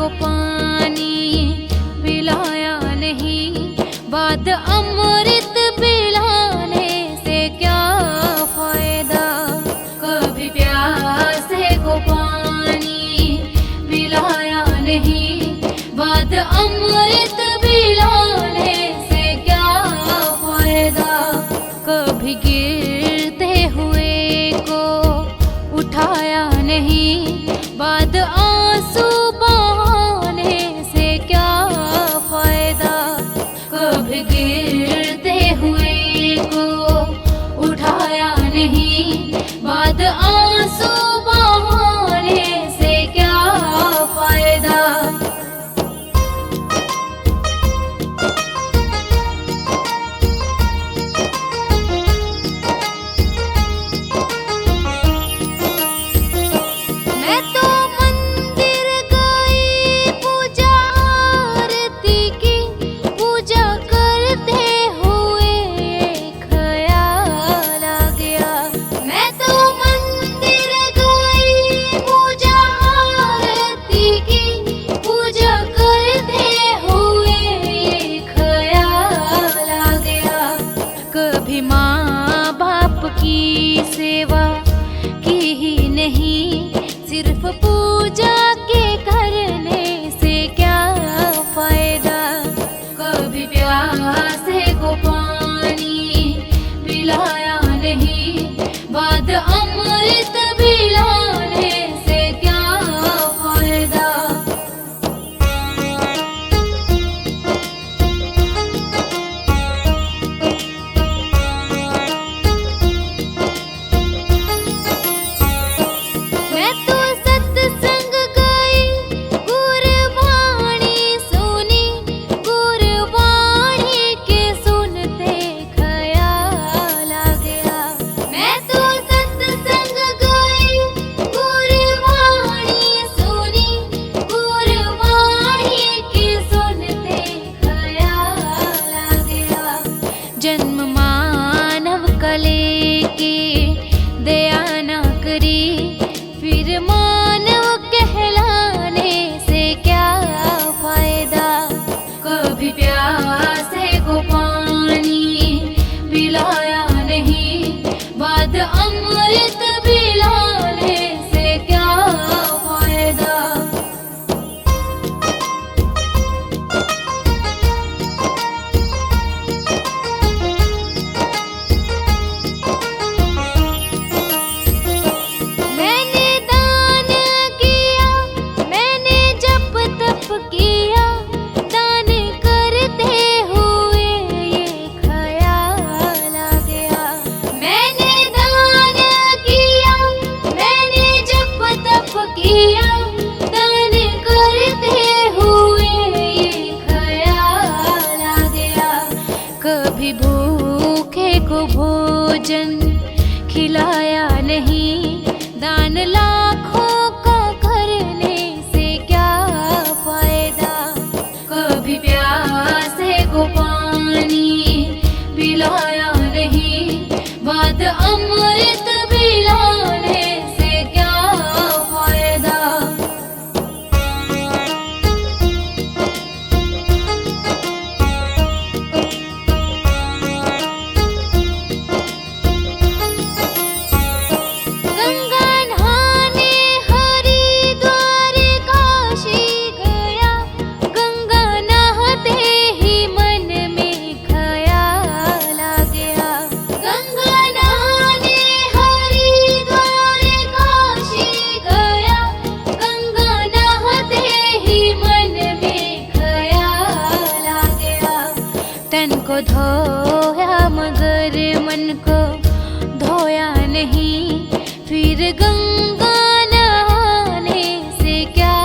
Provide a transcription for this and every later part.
को पानी पिलाया नहीं, बाद अमृत पिलाने से क्या फायदा। कभी प्यासे को पानी पिलाया नहीं, बाद अमृत पिलाने से क्या फायदा। कभी गिरते हुए को उठाया नहीं, बाद आंसू बहाने से क्या फायदा। कभी गिरते हुए को उठाया नहीं, बाद आंसू बहाने से क्या फायदा। कभी माँ बाप की सेवा की ही नहीं, सिर्फ पूजा के करने से क्या फायदा। कभी प्यासे को पानी पिलाया नहीं, बाद अमृत पिलाने से क्या फायदा। जन्म मानव का लेके दया न करी, फिर मानव कहलाने से क्या फायदा। कभी प्यासे को पानी पिलाया नहीं, बाद अमृत पिलाने से क्या फायदा। कभी भूखे को भोजन खिलाया नहीं, दान लाखों का करने से क्या फायदा। कभी प्यासे को पानी पिलाया नहीं, बाद अमृत पिलाने से क्या फायदा। तन को धोया मगर मन को धोया नहीं, फिर गंगा नहाने से क्या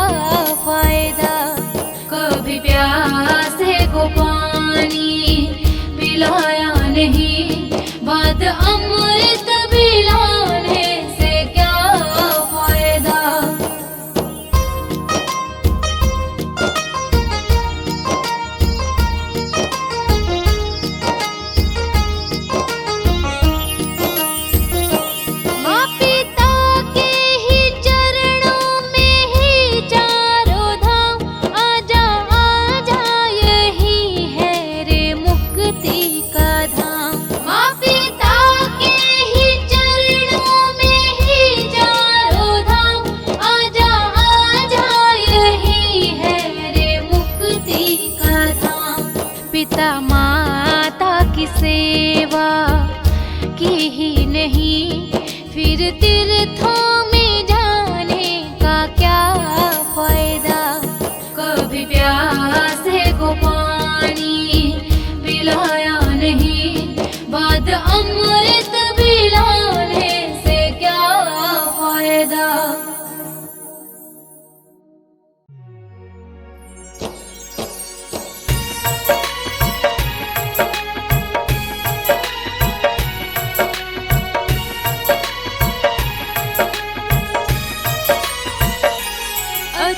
फायदा। कभी प्यासे को पानी पिलाया नहीं, बाद अमृत पिलाने से क्या फायदा।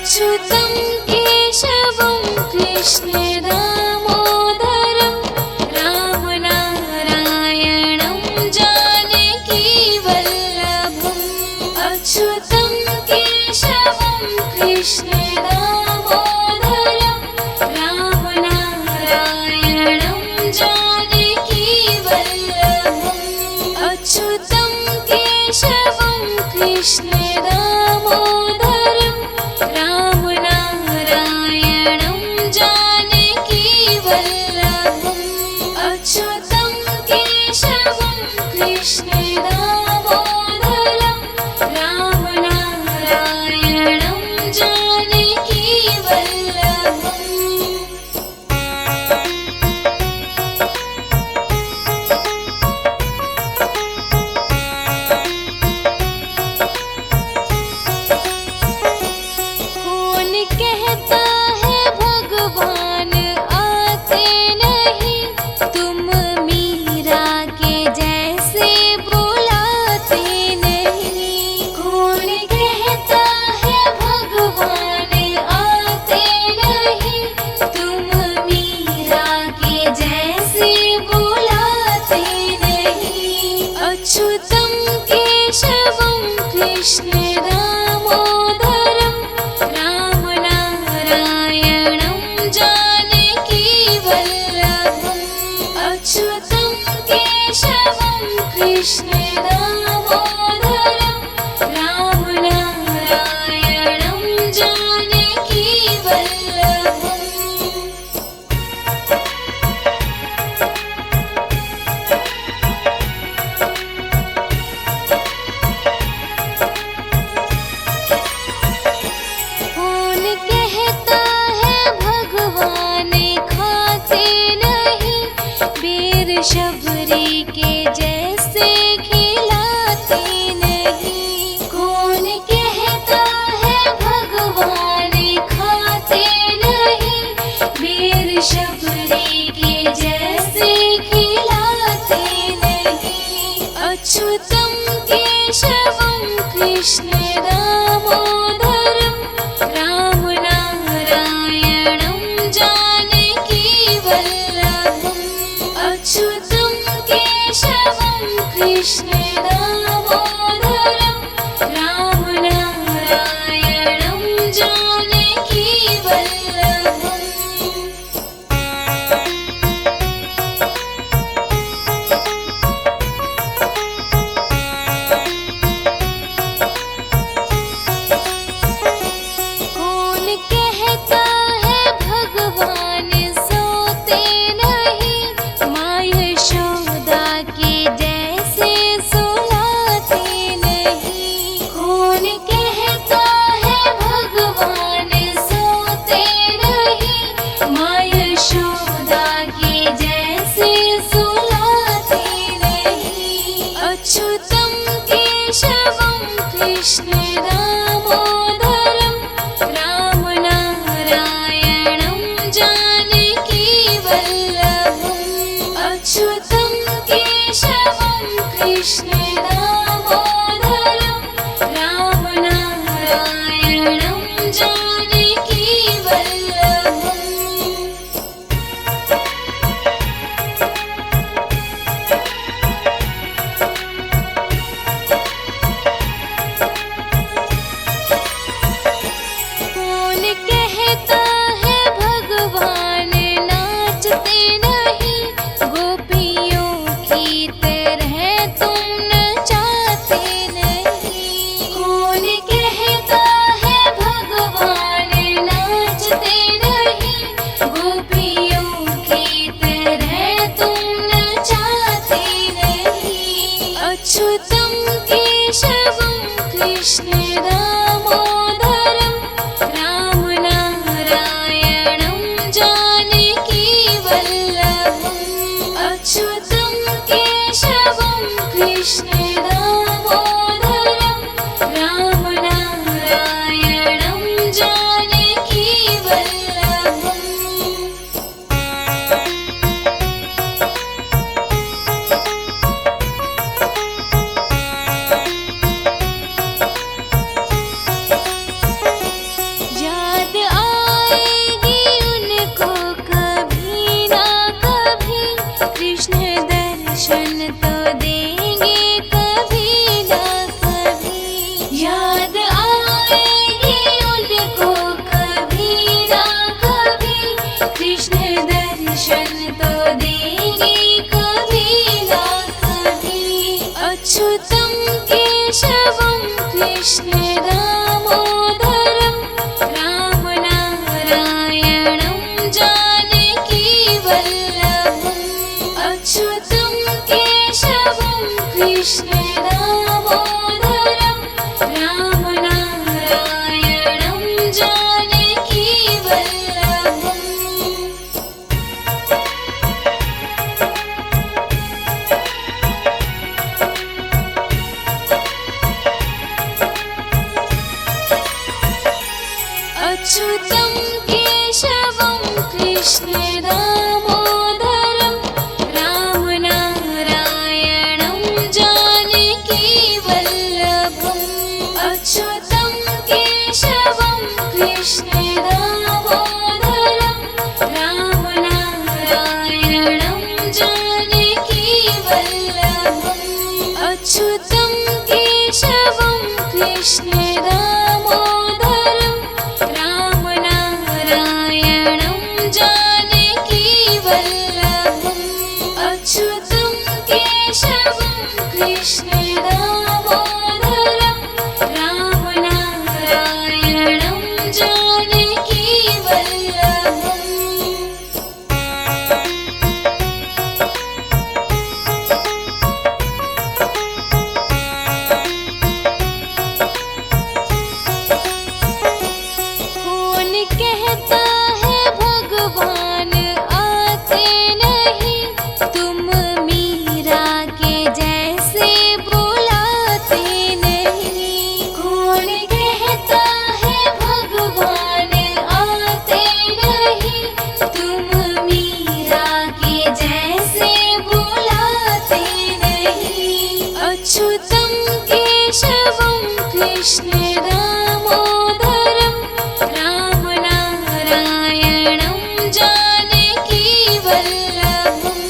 अच्युतं केशवं कृष्ण दामोदरं रामनारायणं जानकीवल्लभम् अच्युतं केशवं कृष्ण दामोदरं रामनारायणं जानकीवल्लभम् अच्युतं केशवं कृष्ण दामोदरं रामनारायणं जानकीवल्लभम् अच्युतं केशवं कृष्ण दामोदरं रामनारायणं कौन कहता है भगवान आते नहीं, तुम मीरा के जैसे बुलाते नहीं। कौन कहता है भगवान आते नहीं, तुम मीरा के जैसे बुलाते नहीं। अच्युतं केशवं कृष्ण दामोदरं रामनारायणं जानकीवल्लभम् अच्युतं केशवं कृष्ण दामोदरं रामनारायणं जानकीवल्लभम् कौन कहता है भगवान खाते नहीं, बेर शबरी के जैसे खिलाते नहीं। कौन कहता है भगवान खाते नहीं, बेर शबरी के जैसे खिलाते नहीं। अच्युतं केशवं कृष्ण दामोदरं रामनारायणं जानकीवल्लभम् अच्युतं केशवं कृष्ण दामोदरं रामनारायणं जानकीवल्लभम् कौन कहता है भगवान सोते नहीं, माँ यशोदा के जैसे सुलाते नहीं। कौन कहता है भगवान सोते नहीं, माँ यशोदा के जैसे सुलाते नहीं। अच्युतं केशवं कृष्ण दामोदरं रामनारायणं जानकीवल्लभम् अच्युतं केशवं कृष्ण दामोदरं रामनारायणं जानकीवल्लभम् कौन कहता है भगवान नाचते नहीं, गोपियों की तरह तुम नचाते नहीं। कौन कहता है भगवान नाचते नहीं, गोपियों की तरह तुम नचाते नहीं। अच्युतं केशवं कृष्ण दामोदरं रामनारायणं जानकीवल्लभम् अच्युतं केशवं कृष्ण दामोदरं रामनारायणं जानकीवल्लभम् कृष्ण दामोदरं रामनारायणं जानकी वल्लभम् अच्युतं केशवं कृष्ण दामोदरं रामनारायणं जानकी वल्लभम् अच्युतं केशवं कृष्ण दामोदरं रामनारायणं जानकी वल्लभम् अच्युतं केशवं कृष्ण दामोदरं रामनारायणं जानकी वल्लभम् अच्युतं केशवं कृष्ण दामोदरं रामनारायणं जानकी वल्लभम् कौन कहता है भगवान आते नहीं तुम मीरा के जैसे बुलाते नहीं कौन कहता है भगवान आते नहीं तुम मीरा के जैसे बुलाते नहीं अच्युतं केशवं कृष्ण दामोदरं रामनारायणं जानकी वल्लभम्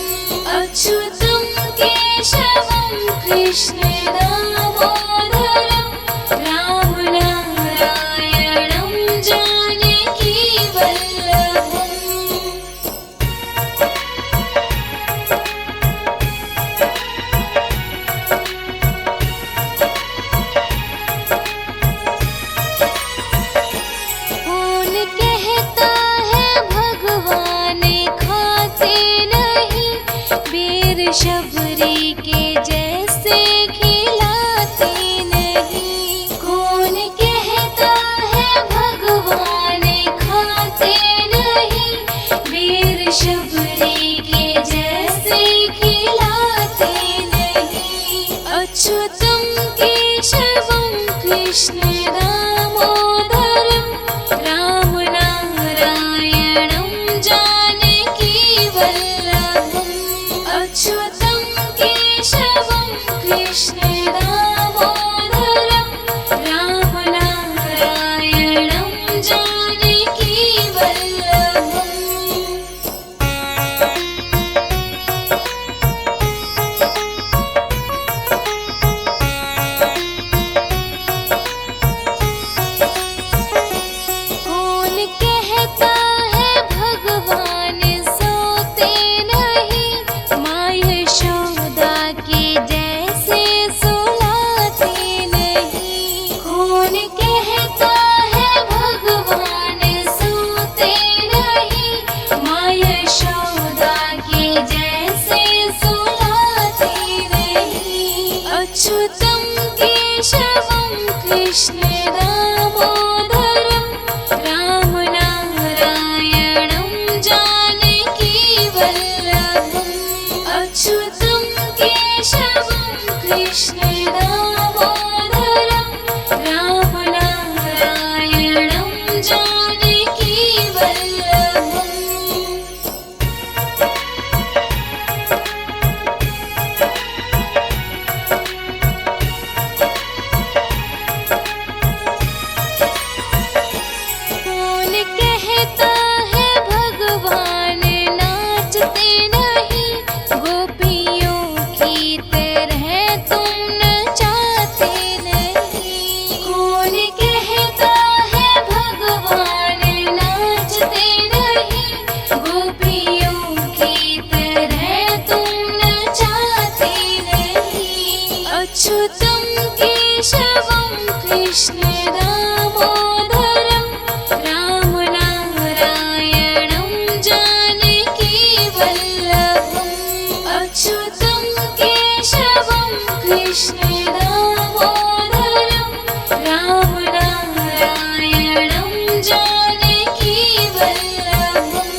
अच्युतं केशवं कृष्ण दामोदरं रामनारायणं जानकी वल्लभम् कौन कहता है भगवान खाते नहीं बेर शबरी के जैसे खिलाते नहीं कौन कहता है भगवान खाते नहीं बेर शबरी के जैसे खिलाते नहीं अच्युतं केशवं कृष्ण दामोदरं रामनारायणं जानकी वल्लभम् अच्युतं केशवं कृष्ण दामोदरं रामनारायणं जानकी वल्लभम् कौन कहता है भगवान सोते नहीं माँ यशोदा के जैसे सुलाते नहीं कौन कहता है भगवान सोते नहीं माँ यशोदा के जैसे सुलाते नहीं अच्युतं केशवं कृष्ण दामोदरं रामनारायणं जानकी वल्लभम् अच्युतं केशवं कृष्ण दामोदरं रामनारायणं जानकी वल्लभम् कौन कहता है भगवान नाचते नहीं गोपियों की तरह तुम नचाते नहीं कौन कहता है भगवान नाचते कृष्ण दामोदरं राम नारायणं जानकी वल्लभम्।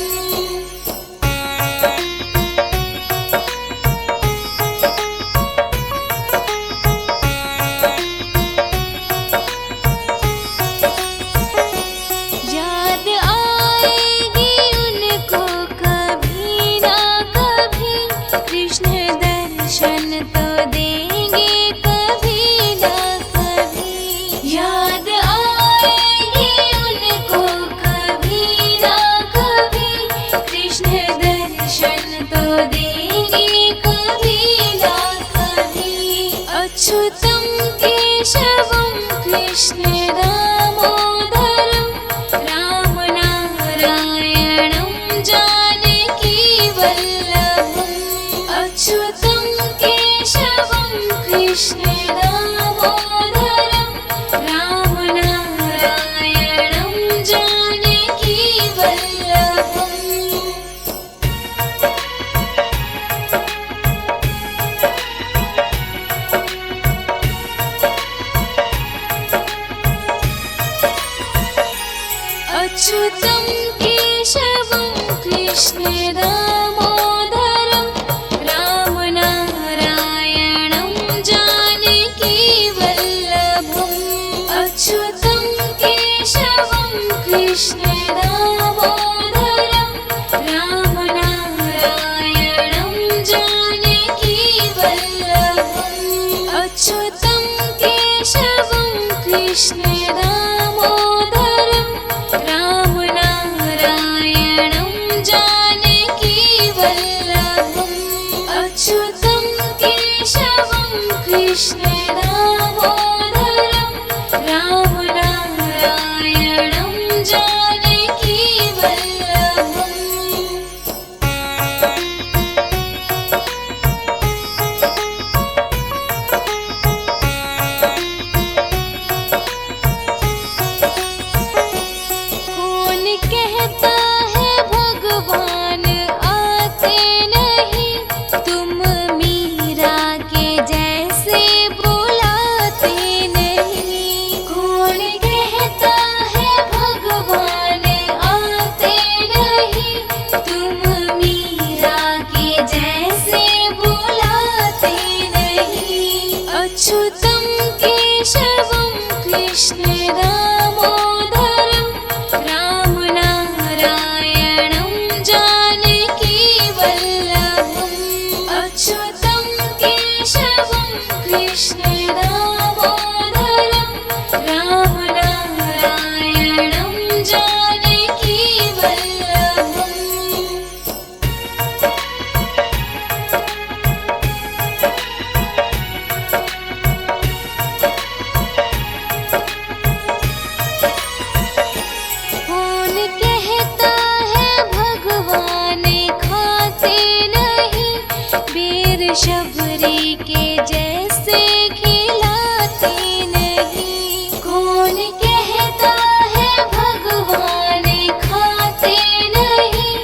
याद आएगी उनको कभी ना कभी, कृष्ण दर्शन तो देंगे कभी ना कभी। याद आएगी उनको कभी ना कभी, कृष्ण दर्शन तो देंगे कभी ना कभी। अच्युतं केशवं कृष्ण दामोदरं राम नारायणं जानकी वल्लभम्। अच्युतं केशवं कृष्ण दामोदरं राम नारायणं जानकी वल्लभम्। अच्युतं केशवं कृष्ण दामोदरं राम नारायणं जानकी वल्लभम्। अच्युतं केशवं कृष्ण दामोदरं राम नारायणं जानकी वल्लभम्। अच्युतं केशवं कृष्ण दामोदरं राम नारायणं जानकी वल्लभम्। अच्युतं केशवं कृष्ण दामोदरं राम नारायणं जानकी वल्लभम्। कौन कहता है भगवान आते नहीं, तुम मीरा के जैसे बुलाते नहीं। कौन कहता है भगवान आते नहीं, तुम मीरा के जैसे बुलाते नहीं। अच्युतं केशवं कृष्ण दामोदरं राम नारायणं जानकी वल्लभम्। अच्युतं केशवं कृष्ण दामोदरं राम नारायणं जानकी वल्लभम्। कौन कहता है भगवान खाते नहीं, बेर शबरी के जैसे खिलाते नहीं। कौन कहता है भगवान खाते नहीं,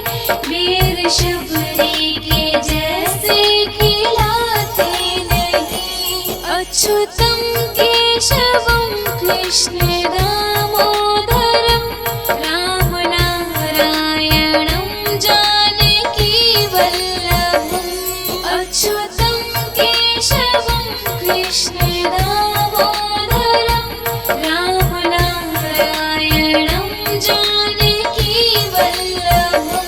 बेर शबरी के जैसे खिलाते नहीं। अच्युतं केशवं कृष्ण दामोदरं राम नारायणं जानकी वल्लभम्। अच्युतं केशवं कृष्ण दामोदरं राम नारायणं जानकी वल्लभम्।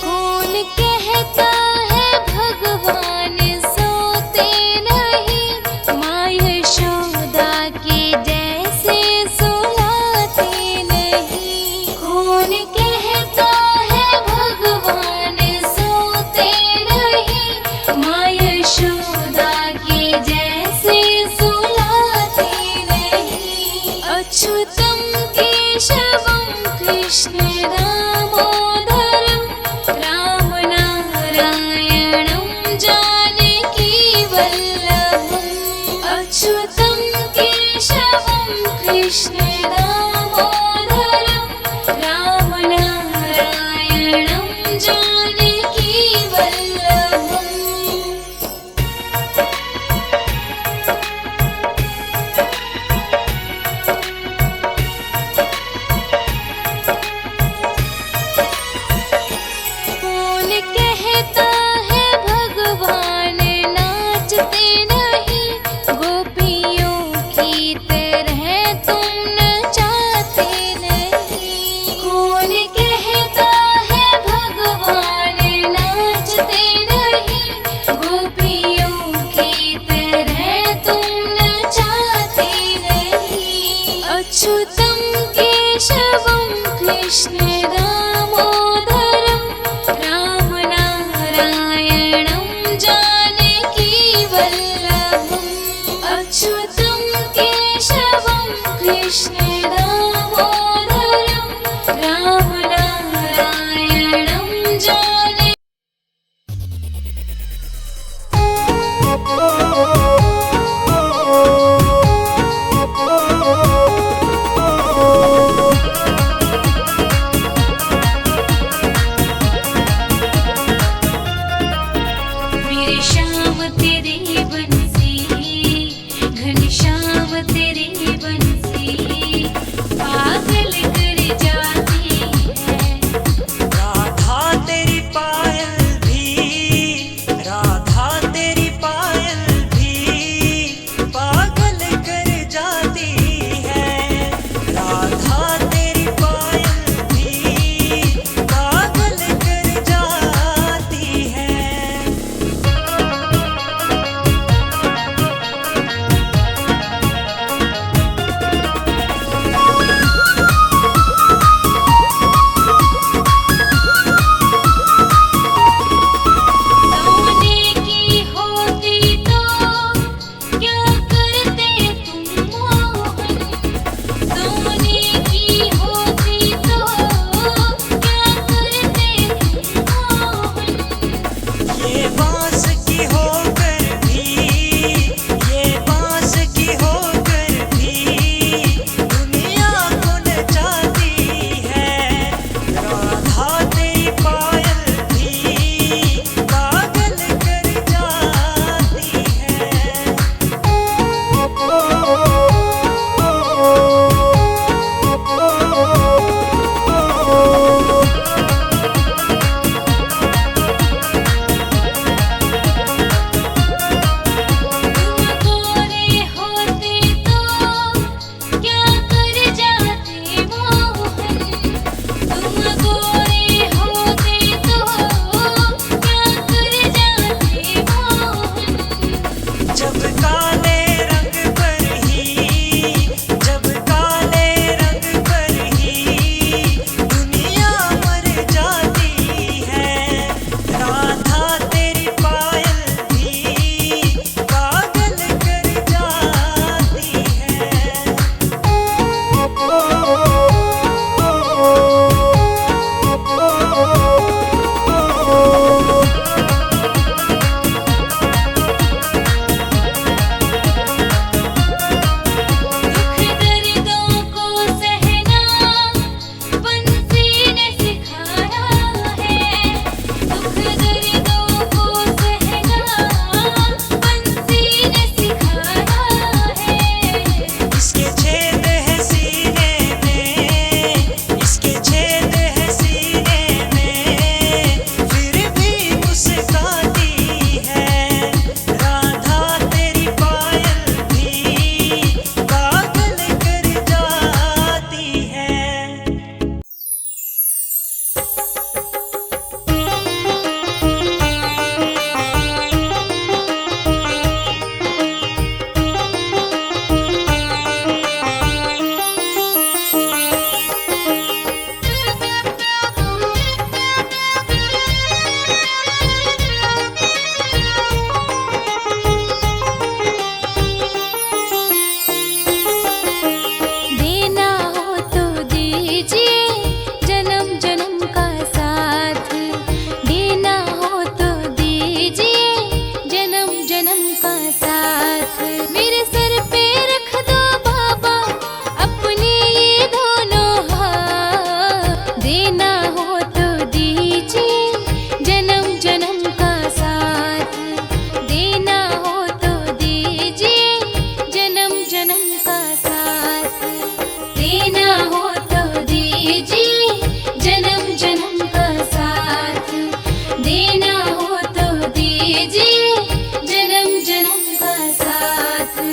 कौन कहता है भगवान सोते नहीं, माँ यशोदा के जैसे सुलाते नहीं। कौन कहता है भगवान सोते नहीं, कृष्ण दामोदरं राम नारायणं जानकी वल्लभम् कौन कहता है भगवान नाचते नहीं, गोपियों की तरह तुम नचाते नहीं। कौन कहता है भगवान नाचते नहीं, गोपियों की तरह तुम नचाते नहीं। अच्युतम केशवम कृष्ण दामोदरं राम नारायणं जानकी वल्लभम् अच्युतं केशवं कृष्ण दामोदरं राम नारायणं जानकी मेरे श्याम तेरी बंसी, घनश्याम तेरी बंसी, देना हो तो दीजिए जन्म जन्म का साथ।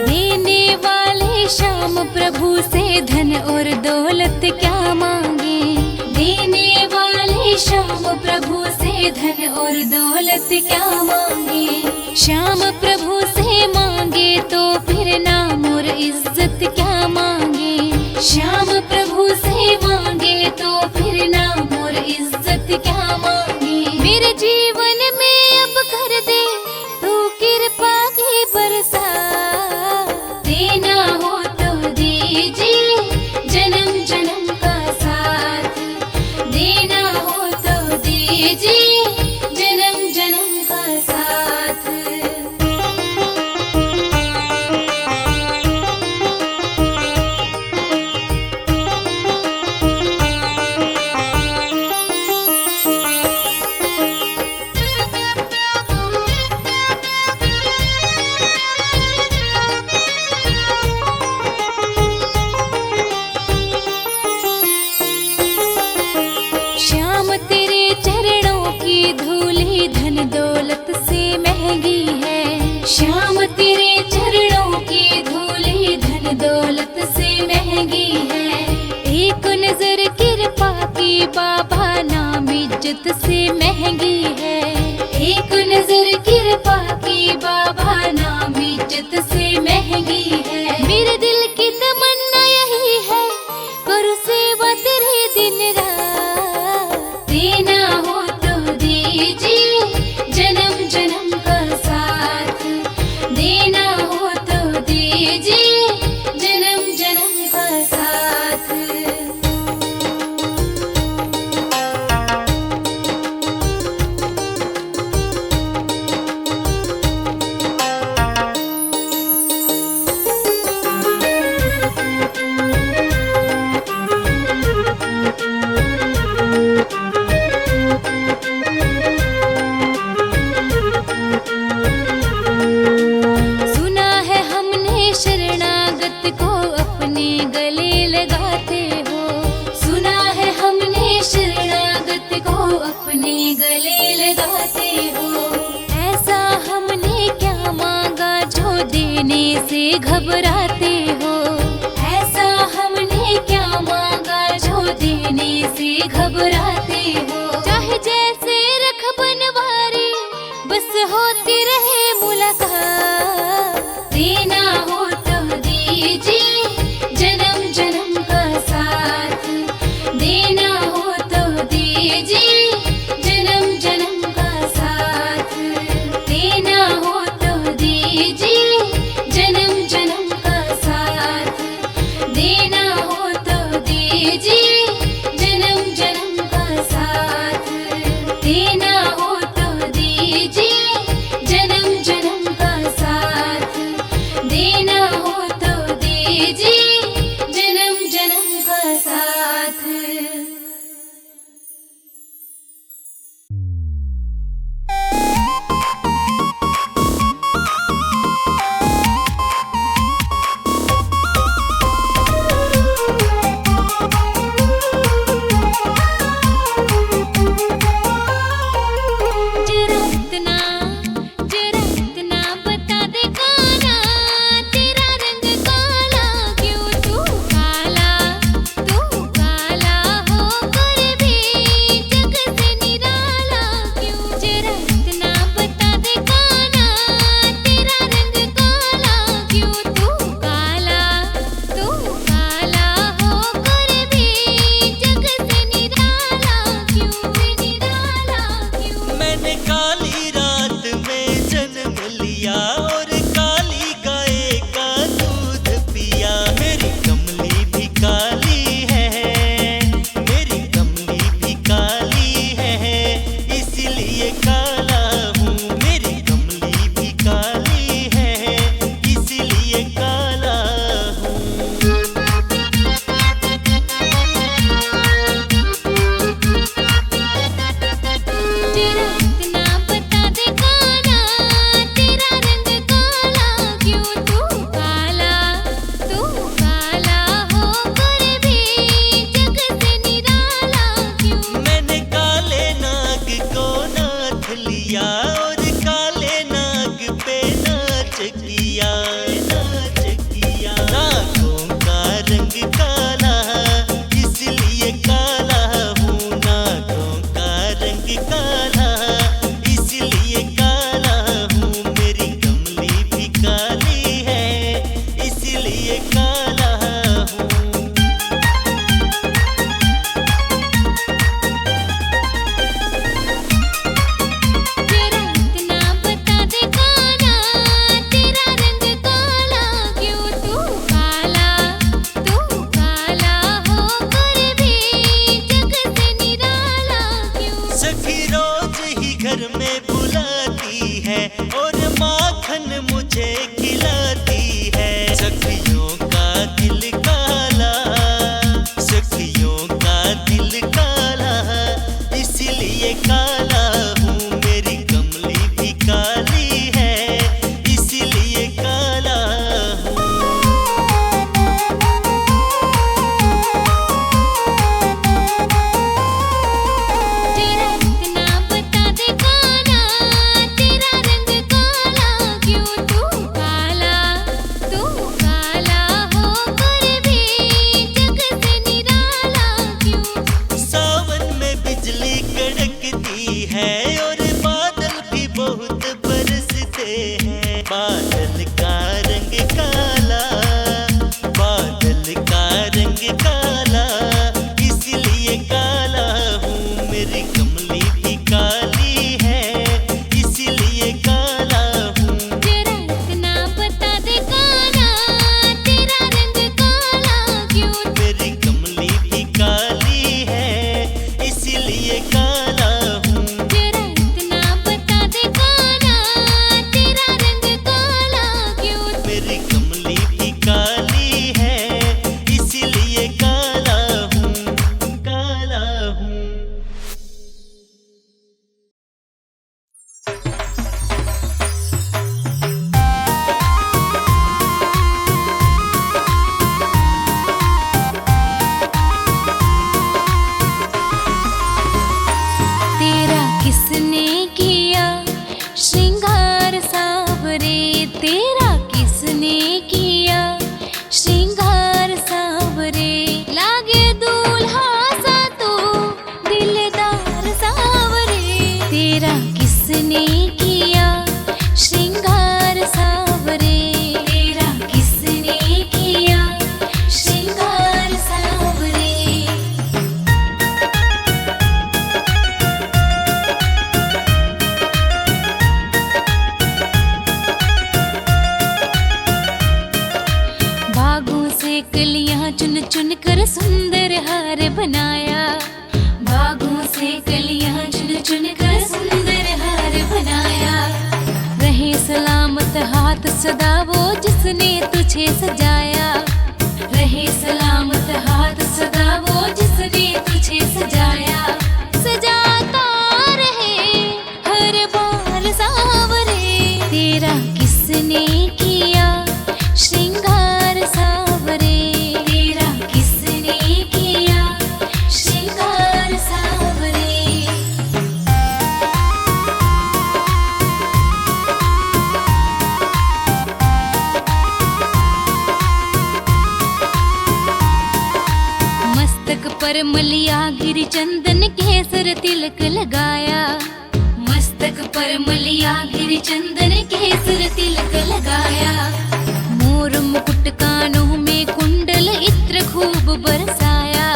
देने वाले श्याम प्रभु से धन और दौलत क्या मांगे। देने वाले श्याम प्रभु से धन और दौलत क्या मांगे। श्याम प्रभु से मांगे तो फिर नाम और इज्जत क्या मांगे। श्याम प्रभु से मांगे तो फिर नाम और इज्जत क्या मांगे। मेरे जीवन में अब कर दे तू कृपा की बरसा। देना हो तो दीजिए जन्म जन्म का साथ। देना हो तो दीजिए जन्म जन्म का साथ। श्याम तेरे चरणों की धूली धन दौलत से महंगी है। श्याम तेरे चरणों की धूली धन दौलत से महंगी है। एक नजर कृपा की बाबा नाम इज्जत से महंगी है। एक नजर कृपा की बाबा नाम इज्जत से महंगी है। मेरे दिल की तमन्ना यही है करूं सेवा तेरे दिन रात। देना हो तो दीजिए जन्म जन्म का साथ। देना हो तो दीजिए जन्म जन्म का साथ। सुना है हमने शरणागत को अपने गले लगाते हो। सुना है हमने शरणागत को अपने गले लगाते हो। ऐसा हमने क्या मांगा जो देने से घबराते हो। ऐसा हमने क्या मांगा जो देने से घबराते हो। चाहे जैसे रख बनवारी बस होती रहे मुलाकात। देना हो तो दीजिए जन्म जन्म का साथ। देना हो तो दीजिए जन्म जन्म का साथ। देना हो तो दीजिए जन्म जन्म का साथ। देना हो तो दीजिए जन्म जन्म का साथ। चोली भी काली है, इसलिए काला हूँ, काला हूँ। तेरा किसने किया श्रृंगार सावरे, तेरा किसने किया श्रृंगार सावरे, लागे दूल्हा सा तू दिलदार सावरे, तेरा किसने किया श्रृंगार सावरे, तेरा किसने किया श्रृंगार सावरे। बागों से कलियां चुन चुन कर सुंदर हार बनाया, बागों से कलियां चुन चुन कर सुंदर हार बनाया, रहे सलामत हाथ सदा वो जिसने तुझे सजाया, रहे सलामत हाथ सदा वो जिसने तुझे सजाया, सजाता रहे हर बार सावरे, तेरा किसने किया श्रृंगार सावरे, तेरा किसने किया श्रृंगार सावरे। मस्तक पर मलिया गिर चंदन केसर तिलक लगाया, मस्तक पर मलिया गिर चंदन केसर तिलक लगाया, मोर मुकुट कानों में कुंडल इत्र खूब बरसाया,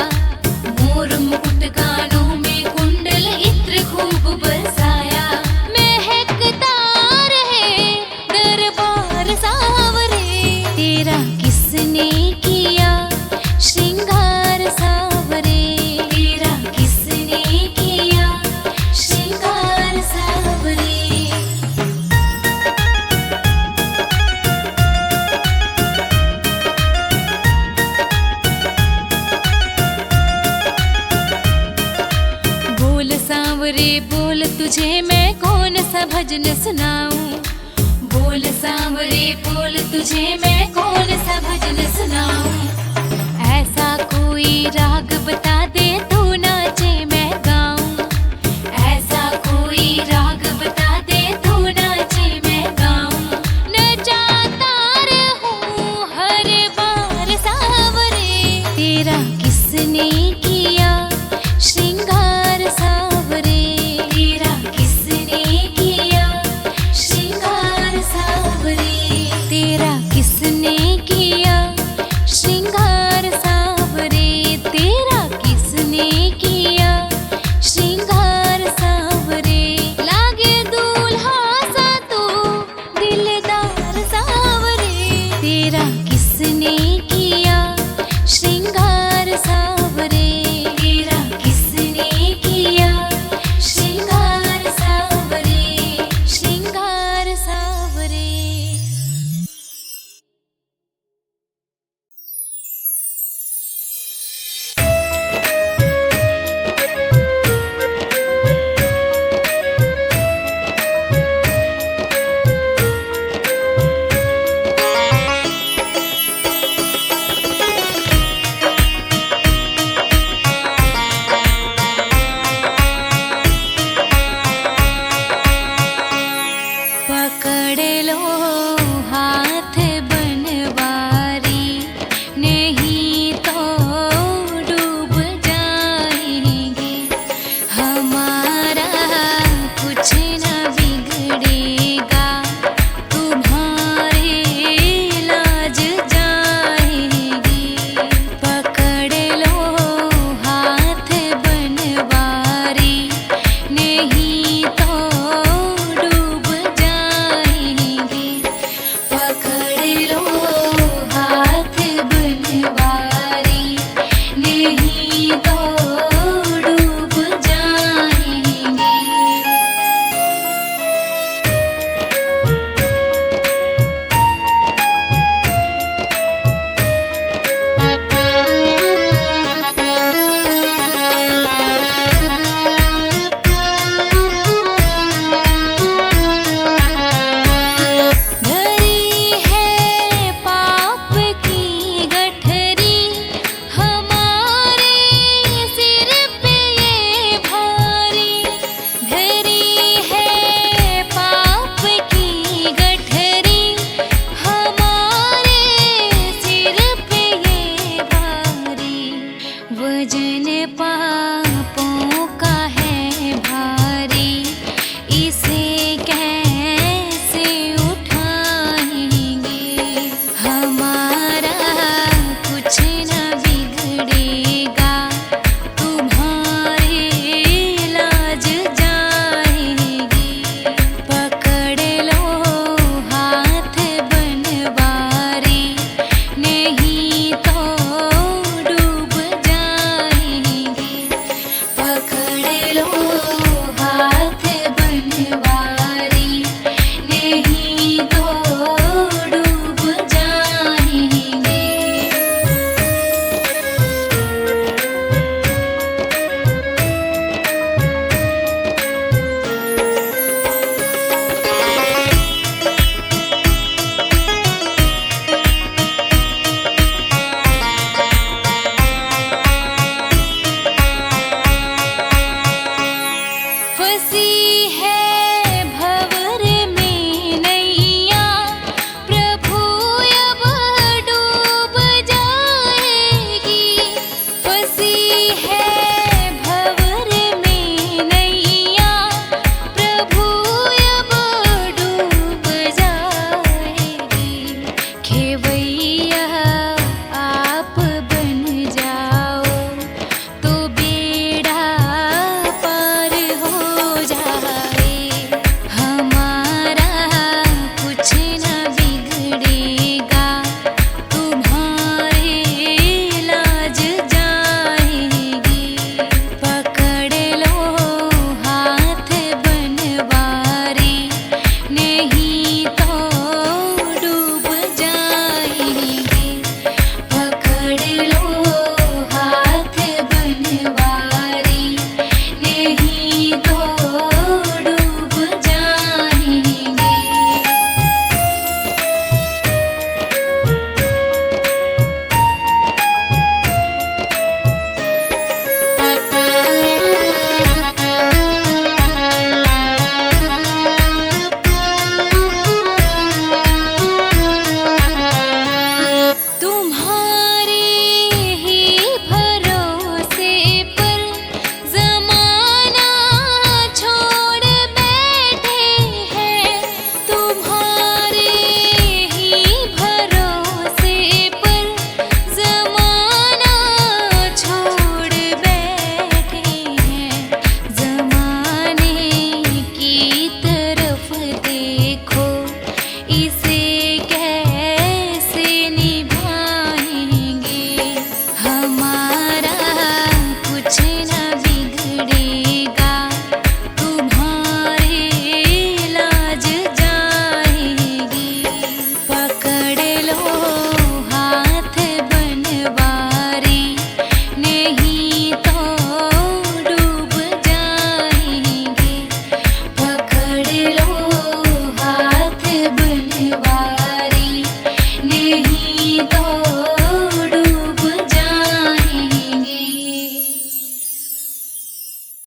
मोर मुकुट कानों में कुंडल इत्र खूब बरसाया, महकता रहे दरबार सावरे, तेरा किसने किया श्रृंगार सावरे, तेरा किसने किया श्रृंगार सावरे। बोल सांवरे बोल तुझे मैं कौन सा भजन सुनाऊं, बोल सांवरे बोल तुझे मैं कौन सा भजन सुनाऊं, ऐसा कोई राग बता दे तू नाचे मैं गाऊं, ऐसा कोई राग बता दे तू नाचे मैं गाऊं, नचाता रहूं हर बार सावरे, तेरा किसने किया श्रृंगार सावरे, तेरा किसने किया श्रृंगार सावरे, तेरा किसने किया श्रृंगार सावरे, तेरा किसने किया श्रृंगार सावरे, लागे दूल्हा सा तू दिलदार सावरे, तेरा